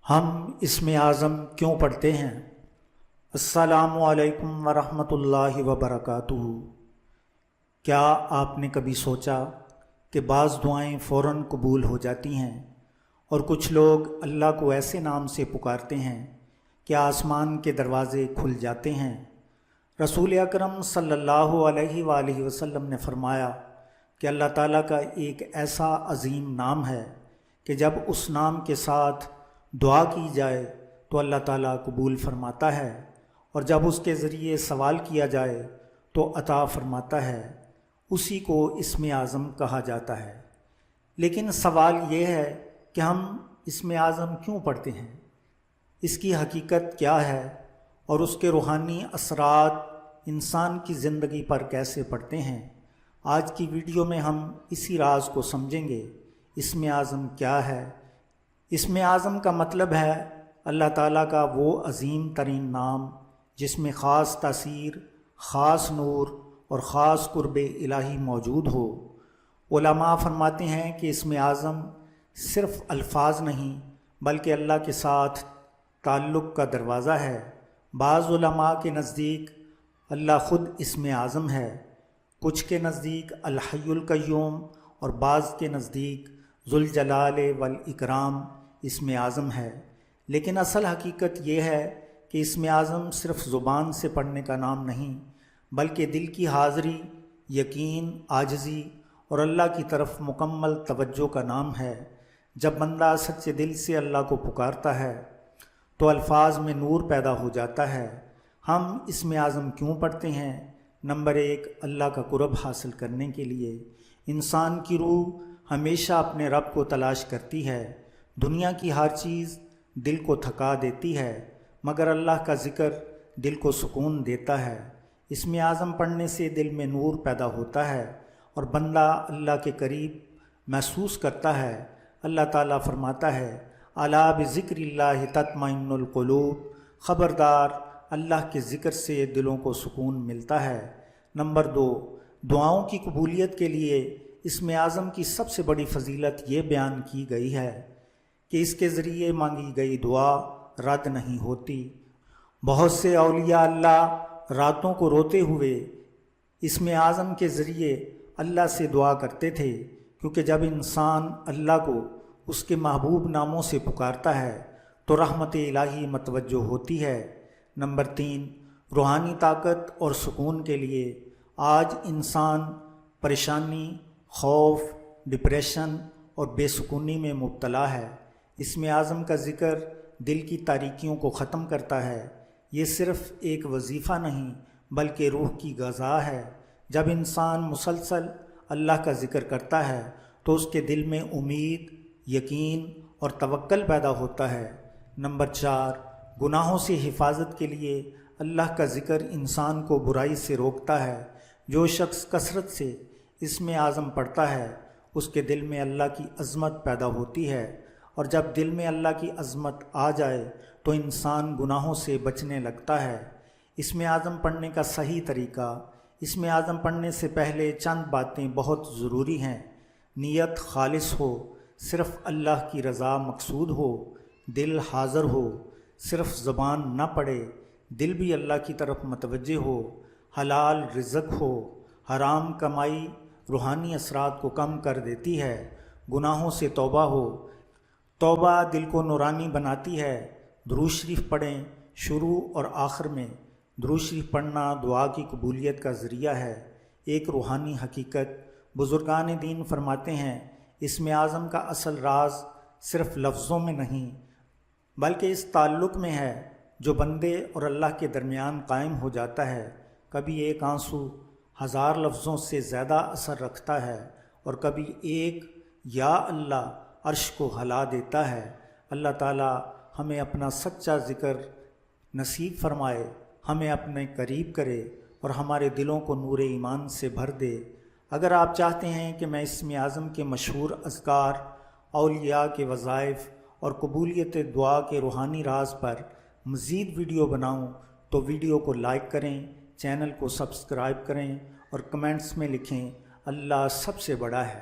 ہم اسم اعظم کیوں پڑھتے ہیں؟ السلام علیکم ورحمۃ اللہ وبرکاتہ۔ کیا آپ نے کبھی سوچا کہ بعض دعائیں فوراً قبول ہو جاتی ہیں اور کچھ لوگ اللہ کو ایسے نام سے پکارتے ہیں کہ آسمان کے دروازے کھل جاتے ہیں؟ رسول اکرم صلی اللہ علیہ وآلہ وسلم نے فرمایا کہ اللہ تعالیٰ کا ایک ایسا عظیم نام ہے کہ جب اس نام کے ساتھ دعا کی جائے تو اللہ تعالیٰ قبول فرماتا ہے، اور جب اس کے ذریعے سوال کیا جائے تو عطا فرماتا ہے۔ اسی کو اسم اعظم کہا جاتا ہے۔ لیکن سوال یہ ہے کہ ہم اسم اعظم کیوں پڑھتے ہیں؟ اس کی حقیقت کیا ہے اور اس کے روحانی اثرات انسان کی زندگی پر کیسے پڑتے ہیں؟ آج کی ویڈیو میں ہم اسی راز کو سمجھیں گے۔ اسم اعظم کیا ہے؟ اسم اعظم کا مطلب ہے اللہ تعالیٰ کا وہ عظیم ترین نام جس میں خاص تاثیر، خاص نور اور خاص قرب الہی موجود ہو۔ علماء فرماتے ہیں کہ اسم اعظم صرف الفاظ نہیں بلکہ اللہ کے ساتھ تعلق کا دروازہ ہے۔ بعض علماء کے نزدیک اللہ خود اسم اعظم ہے، کچھ کے نزدیک الحی القیوم اور بعض کے نزدیک ذوالجلال والاکرام اسم اعظم ہے۔ لیکن اصل حقیقت یہ ہے کہ اسم اعظم صرف زبان سے پڑھنے کا نام نہیں بلکہ دل کی حاضری، یقین، عاجزی اور اللہ کی طرف مکمل توجہ کا نام ہے۔ جب بندہ سچے دل سے اللہ کو پکارتا ہے تو الفاظ میں نور پیدا ہو جاتا ہے۔ ہم اسم اعظم کیوں پڑھتے ہیں؟ نمبر 1، اللہ کا قرب حاصل کرنے کے لیے۔ انسان کی روح ہمیشہ اپنے رب کو تلاش کرتی ہے۔ دنیا کی ہر چیز دل کو تھکا دیتی ہے مگر اللہ کا ذکر دل کو سکون دیتا ہے۔ اسم اعظم پڑھنے سے دل میں نور پیدا ہوتا ہے اور بندہ اللہ کے قریب محسوس کرتا ہے۔ اللہ تعالیٰ فرماتا ہے الا بذکر اللہ تطمئن القلوب، خبردار اللہ کے ذکر سے دلوں کو سکون ملتا ہے۔ نمبر 2، دعاؤں کی قبولیت کے لیے اسم اعظم کی سب سے بڑی فضیلت یہ بیان کی گئی ہے کہ اس کے ذریعے مانگی گئی دعا رد نہیں ہوتی۔ بہت سے اولیاء اللہ راتوں کو روتے ہوئے اسم اعظم کے ذریعے اللہ سے دعا کرتے تھے، کیونکہ جب انسان اللہ کو اس کے محبوب ناموں سے پکارتا ہے تو رحمت الہی متوجہ ہوتی ہے۔ نمبر 3، روحانی طاقت اور سکون کے لیے آج انسان پریشانی، خوف، ڈپریشن اور بے سکونی میں مبتلا ہے۔ اسم اعظم کا ذکر دل کی تاریکیوں کو ختم کرتا ہے۔ یہ صرف ایک وظیفہ نہیں بلکہ روح کی غذا ہے۔ جب انسان مسلسل اللہ کا ذکر کرتا ہے تو اس کے دل میں امید، یقین اور توکل پیدا ہوتا ہے۔ نمبر 4، گناہوں سے حفاظت کے لیے اللہ کا ذکر انسان کو برائی سے روکتا ہے۔ جو شخص کثرت سے اسم اعظم پڑھتا ہے اس کے دل میں اللہ کی عظمت پیدا ہوتی ہے، اور جب دل میں اللہ کی عظمت آ جائے تو انسان گناہوں سے بچنے لگتا ہے۔ اسم اعظم پڑھنے کا صحیح طریقہ۔ اسم اعظم پڑھنے سے پہلے چند باتیں بہت ضروری ہیں۔ نیت خالص ہو، صرف اللہ کی رضا مقصود ہو، دل حاضر ہو، صرف زبان نہ پڑھے، دل بھی اللہ کی طرف متوجہ ہو، حلال رزق ہو۔ حرام کمائی روحانی اثرات کو کم کر دیتی ہے۔ گناہوں سے توبہ ہو، توبہ دل کو نورانی بناتی ہے۔ درود شریف پڑھیں۔ شروع اور آخر میں درود شریف پڑھنا دعا کی قبولیت کا ذریعہ ہے۔ ایک روحانی حقیقت، بزرگان دین فرماتے ہیں اسم اعظم کا اصل راز صرف لفظوں میں نہیں بلکہ اس تعلق میں ہے جو بندے اور اللہ کے درمیان قائم ہو جاتا ہے۔ کبھی ایک آنسو 1000 لفظوں سے زیادہ اثر رکھتا ہے اور کبھی ایک یا اللہ عرش کو ہلا دیتا ہے۔ اللہ تعالیٰ ہمیں اپنا سچا ذکر نصیب فرمائے، ہمیں اپنے قریب کرے اور ہمارے دلوں کو نور ایمان سے بھر دے۔ اگر آپ چاہتے ہیں کہ میں اسم اعظم کے مشہور اذکار، اولیاء کے وظائف اور قبولیت دعا کے روحانی راز پر مزید ویڈیو بناؤں تو ویڈیو کو لائک کریں، چینل کو سبسکرائب کریں اور کمنٹس میں لکھیں اللہ سب سے بڑا ہے۔